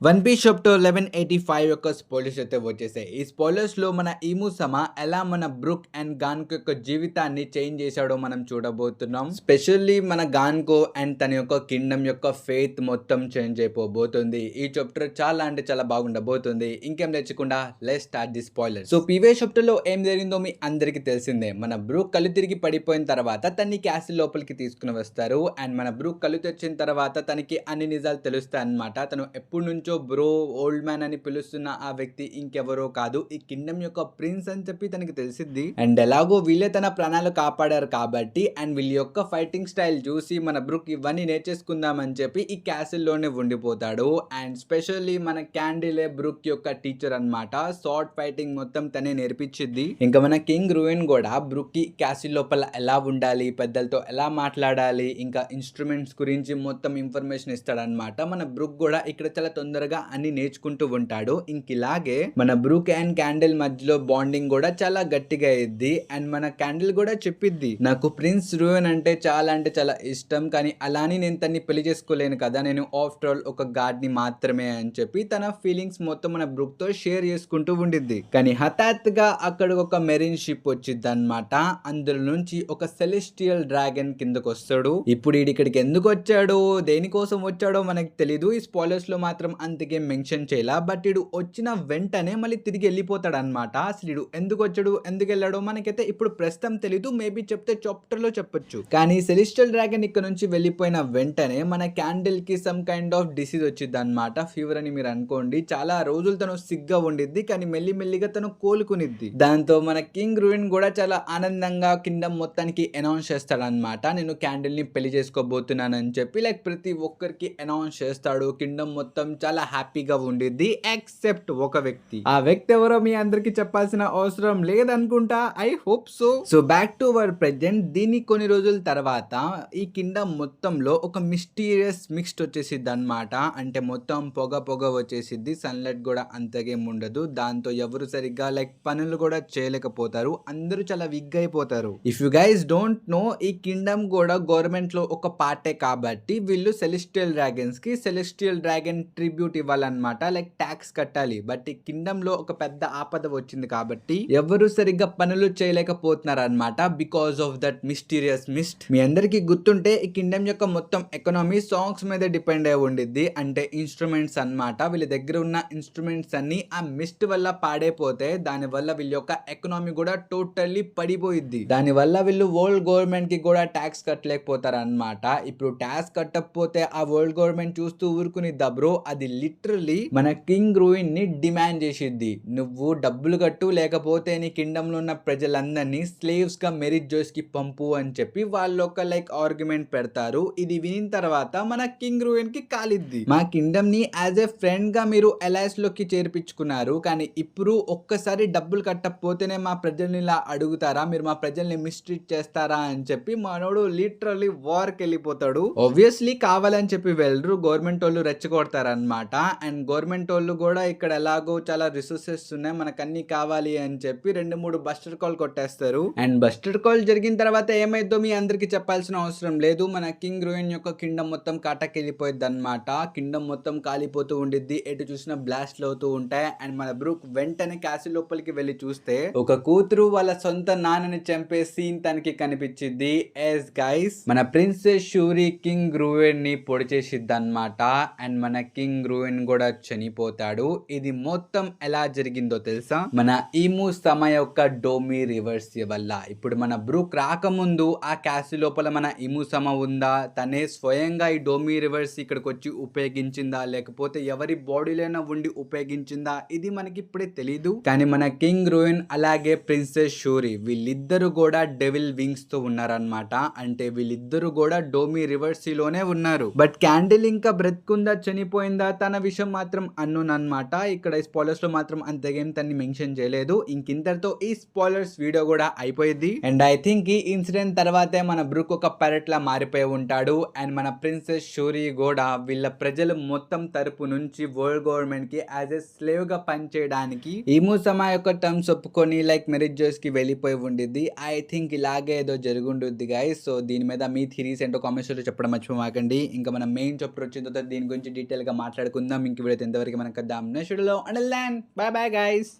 One piece chapter 1185 యొక్క spoilers అయితే వచ్చేసాయి. ఈ స్పాయిలర్స్ లో మన ఈము సమా ఎలా మన బ్రూక్ అండ్ గాన్కో యొక్క జీవితాన్ని చేంజ్ చేశాడో మనం చూడబోతున్నాం. స్పెషల్లీ మన గాన్కో అండ్ తన యొక్క కింగ్డమ్ యొక్క ఫెయిత్ మొత్తం చేంజ్ అయిపోబోతుంది. ఈ చాప్టర్ చాలా అంటే చాలా బాగుండబోతుంది. ఇంకేం తెచ్చకుండా let's start the spoilers. So previous chapter లో ఏం జరిగిందో మీ అందరికి తెలిసిందే. మన బ్రూక్ కళ్ళు తిరిగి పడిపోయిన తర్వాత తన్ని క్యాసిల్ లోపలికి తీసుకుని వస్తారు. అండ్ మన బ్రూక్ కళ్ళు తెచ్చిన తర్వాత తనకి అన్ని నిజాలు తెలుస్తాయి అన్నమాట. తను ఎప్పుడు నుంచో బ్రో ఓల్డ్ మ్యాన్ అని పిలుస్తున్న ఆ వ్యక్తి ఇంకెవరో కాదు, ఈ కింగ్డమ్ యొక్క ప్రిన్స్ అని చెప్పి తనకి తెలిసిద్ది. అండ్ ఎలాగో వీళ్ళే తన ప్రాణాలు కాపాడారు కాబట్టి అండ్ వీళ్ళ యొక్క ఫైటింగ్ స్టైల్ చూసి మన బ్రూక్ ఇవన్నీ నేర్చేసుకుందాం అని చెప్పి ఈ క్యాసిల్ లోనే ఉండిపోతాడు. అండ్ స్పెషల్లీ మన క్యాండిలే బ్రూక్ యొక్క టీచర్ అన్నమాట. షార్ట్ ఫైటింగ్ మొత్తం తనే నేర్పించిద్ది. ఇంకా మన కింగ్ రూయిన్ కూడా బ్రూక్ కి క్యాసిల్ లోపల ఎలా ఉండాలి, పెద్దలతో ఎలా మాట్లాడాలి, ఇంకా ఇన్స్ట్రుమెంట్స్ గురించి మొత్తం ఇన్ఫర్మేషన్ ఇస్తాడనమాట. మన బ్రూక్ కూడా ఇక్కడ చాలా తొందరగా అన్ని నేర్చుకుంటూ ఉంటాడు. ఇంకిలాగే మన బ్రూక్ అండ్ క్యాండిల్ మధ్యలో బాండింగ్ కూడా చాలా గట్టిగా అయ్యిద్ది. అండ్ మన క్యాండిల్ కూడా చెప్పిద్ది, నాకు ప్రిన్స్ రూయన్ అంటే చాలా ఇష్టం, కానీ అలాని నేను తన్ని పెళ్లి చేసుకోలేను కదా, నేను ఆఫ్టర్ ఆల్ ఒక గాడ్ ని మాత్రమే అని చెప్పి తన ఫీలింగ్స్ మొత్తం మన బ్రూక్ తో షేర్ చేసుకుంటూ ఉండిద్ది. కానీ హఠాత్తుగా అక్కడ ఒక మెరీన్ షిప్ వచ్చిద్ది అనమాట. అందులో నుంచి ఒక సెలెస్టియల్ డ్రాగన్ కిందకు వస్తాడు. ఇప్పుడు ఇక్కడికి ఎందుకు వచ్చాడు, దేనికోసం వచ్చాడో మనకు తెలీదు. ఈ స్పాయిలర్స్ లో మాత్రం అంతకేం మెన్షన్ చేయాల. బట్ ఇడు వచ్చిన వెంటనే మళ్ళీ తిరిగి వెళ్ళిపోతాడు అనమాట. అసలు ఇడు ఎందుకు వచ్చాడు, ఎందుకు వెళ్ళాడో మనకైతే ఇప్పుడు ప్రస్తుతం తెలీదు. మేబీ చెప్తే చాప్టర్ లో చెప్పొచ్చు. కానీ సెలెస్టియల్ డ్రాగన్ ఇక్కడ నుంచి వెళ్ళిపోయిన వెంటనే మన క్యాండిల్ కి సమ్ కైండ్ ఆఫ్ డిసీజ్ వచ్చింది అనమాట. ఫీవర్ అని మీరు అనుకోండి. చాలా రోజులు తను సిగ్గా ఉండిద్ది, కానీ మెల్లిమెల్లిగా తను కోలుకునిద్ది. దాంతో మన కింగ్ రూయిన్ కూడా చాలా ఆనందంగా కింగ్డమ్ మొత్తానికి అనౌన్స్ చేస్తాడు అనమాట. నేను క్యాండిల్ ని పెళ్లి చేసుకోబోతున్నానని చెప్పి లైక్ ప్రతి ఒక్కరికి అనౌన్స్ చేస్తాడు. కింగ్డమ్ మొత్తం చాలా హ్యాపీగా ఉండిద్ది ఎక్సెప్ట్ ఒక వ్యక్తి. ఆ వ్యక్తి ఎవరో మీ అందరికి చెప్పాల్సిన అవసరం లేదనుకుంటా, I hope so. So back to our present. దీని కొన్ని రోజుల తర్వాత ఈ కింగ్డమ్ మొత్తంలో ఒక మిస్టీరియస్ మిక్స్డ్ వచ్చేసిద్ది అనమాట. అంటే మొత్తం పొగ వచ్చేసిద్ది. సన్లైట్ కూడా అంతగేం ఉండదు. దాంతో ఎవరు సరిగ్గా లైక్ పనులు కూడా చేయలేకపోతారు. అందరూ చాలా విగ్ అయిపోతారు. If you guys don't know, ఈ కింగ్డమ్ కూడా గవర్నమెంట్ లో ఒక పార్టే కాబట్టి వీళ్ళు సెలెస్టియల్ డ్రాగన్స్ కి సెలెస్టియల్ డ్రాగన్ ట్రిబ్యూట్ ఇవ్వాలన్నమాట. లైక్ ట్యాక్స్ కట్టాలి. బట్ ఈ కింగ్డమ్ లో ఒక పెద్ద ఆపద వచ్చింది కాబట్టి ఎవరు సరిగ్గా పనులు చేయలేకపోతున్నారు అనమాట. Because of that mysterious mist. మీ అందరికి గుర్తుంటే ఈ కింగ్డమ్ యొక్క మొత్తం ఎకనామీ సాంగ్స్ మీద డిపెండ్ అయి ఉండిద్ది. అంటే ఇన్స్ట్రుమెంట్స్ అన్నమాట. వీళ్ళ దగ్గర ఉన్న ఇన్స్ట్రుమెంట్స్ అన్ని ఆ మిస్ట్ వల్ల పాడైపోతే దాని వల్ల వీళ్ళ యొక్క ఎకనామీ కూడా టోటల్లీ పడిపోయిద్ది. దాని వల్ల వీళ్ళు వరల్డ్ గవర్నమెంట్ కి కూడా ట్యాక్స్ కట్టలేకపోతారు అనమాట. ఇప్పుడు ట్యాక్స్ కట్టకపోతే ఆ వరల్డ్ గవర్నమెంట్ చూస్తూ ఊరుకునిద్దా బ్రో? అది లిటరలీ మన కింగ్ రూయిన్ ని డిమాండ్ చేసిద్ది. నువ్వు డబ్బులు కట్టు, లేకపోతే నీ కింగ్డమ్ లో ఉన్న ప్రజలందరినీ స్లేవ్స్ గా మెరిట్ జోస్ కి పంపు అని చెప్పి వాళ్ళు ఒక లైక్ ఆర్గ్యుమెంట్ పెడతారు. ఇది వినిన తర్వాత మన కింగ్ రూయిన్ కి కాలిద్ది. మా కింగ్డమ్ ని యాజ్ ఏ ఫ్రెండ్ గా మీరు అలయన్స్ లోకి చేర్పించుకున్నారు, కానీ ఇప్పుడు ఒక్కసారి డబ్బులు కట్టకపోతేనే మా ప్రజల్ని ఇలా అడుగుతారా, మీరు మా ప్రజల్ని మిస్ట్రీట్ చేస్తారా అని చెప్పి మనోడు లిటరలీ వార్ కి వెళ్ళిపోతాడు. ఆబ్వియస్లీ కావాలని చెప్పి వెళ్ళరు, గవర్నమెంట్ వాళ్ళు రెచ్చగొడతారనమాట. అండ్ గవర్నమెంట్ వాళ్ళు కూడా ఇక్కడ ఎలాగో చాలా రిసోర్సెస్ ఉన్నాయి, మనకు అన్ని కావాలి అని చెప్పి 2-3 బస్టర్ కాల్ కొట్టేస్తారు. అండ్ బస్టర్ కాల్ జరిగిన తర్వాత ఏమైందో మీ అందరికి చెప్పాల్సిన అవసరం లేదు. మన కింగ్ రూయిన్ యొక్క కింగ్డమ్ మొత్తం కాటకెళ్ళిపోయింది అనమాట. కింగ్డమ్ మొత్తం కాలిపోతూ ఉండిద్ది. ఎటు చూసిన బ్లాస్ట్లు అవుతూ ఉంటాయి. అండ్ మన బ్రూక్ వెంటనే క్యాసిల్ లోపలికి వెళ్ళి చూస్తే ఒక కూతురు వాళ్ళ సొంత నాన్నని చంపే సీన్ తనకి కనిపించింది. ఎస్ గైస్, మన ప్రిన్సెస్ షూరీ కింగ్ రూయిన్ ని పొడి చేసిద్ది అనమాట. అండ్ మన కింగ్ రూయిన్ కూడా చనిపోతాడు. ఇది మొత్తం ఎలా జరిగిందో తెలుసా? మన ఈము సమయ యొక్క డోమీ రివర్స్ వల్ల. ఇప్పుడు మన బ్రూక్ రాకముందు ఆ క్యాసిల్ లోపల మన ఈము సమ ఉందా, తనే స్వయంగా ఈ డోమీ రివర్స్ ఇక్కడికి వచ్చి ఉపయోగించిందా, లేకపోతే ఎవరి బాడీలోనే ఉండి ఉపయోగించిందా, ఇది మనకి ఇప్పుడే తెలీదు. కానీ మన కింగ్ రూయిన్ అలాగే ప్రిన్సెస్ షూరీ వీళ్ళిద్దరు కూడా డెవిల్ వింగ్స్ తో ఉన్నారనమాట. అంటే వీళ్ళిద్దరు కూడా డోమీ రివర్స్ లోనే ఉన్నారు. బట్ క్యాండిల్ ఇంకా బ్రతుకుందా చనిపోయిందా తన విషయం మాత్రం అన్నోన్ అనమాట. ఇక్కడ స్పాయిలర్స్ లో మాత్రం అంతగేం తన్ని మెన్షన్ చేయలేదు. ఇంకింతటితో ఈ స్పాయిలర్స్ వీడియో కూడా అయిపోయింది. అండ్ ఐ థింక్ ఈ ఇన్సిడెంట్ తర్వాతే మన బ్రూక్ ఒక పైరట్ లా మారిపోయి ఉంటాడు. అండ్ మన ప్రిన్సెస్ షూరీ కూడా వీళ్ళ ప్రజలు మొత్తం తరపు నుంచి వరల్డ్ గవర్నమెంట్ కి యాజ్ ఎ స్లేవ్ గా పనిచేయడానికి ఈము సమా యొక్క టర్మ్స్ ఒప్పుకొని లైక్ మెరిట్ జోస్ కి వెళ్ళిపోయి ఉండిద్ది. ఐ థింక్ ఇలాగే ఏదో జరుగుండుద్ది గైస్. సో దీని మీద మీ థిరీస్ ఏంటో కామెంట్స్ లో చెప్పడం మర్చిపోమాకండి. ఇంకా మన మెయిన్ చాప్టర్ వచ్చిన తర్వాత దీని గురించి డీటెయిల్ గా మాట్లాడుకుందాం. మాట్లాడుకుందాం. ఇంక వీడియో ఎంతవరకు మనకు కద్దాం నెక్స్ట్ వీడియోలో. Until then bye bye guys.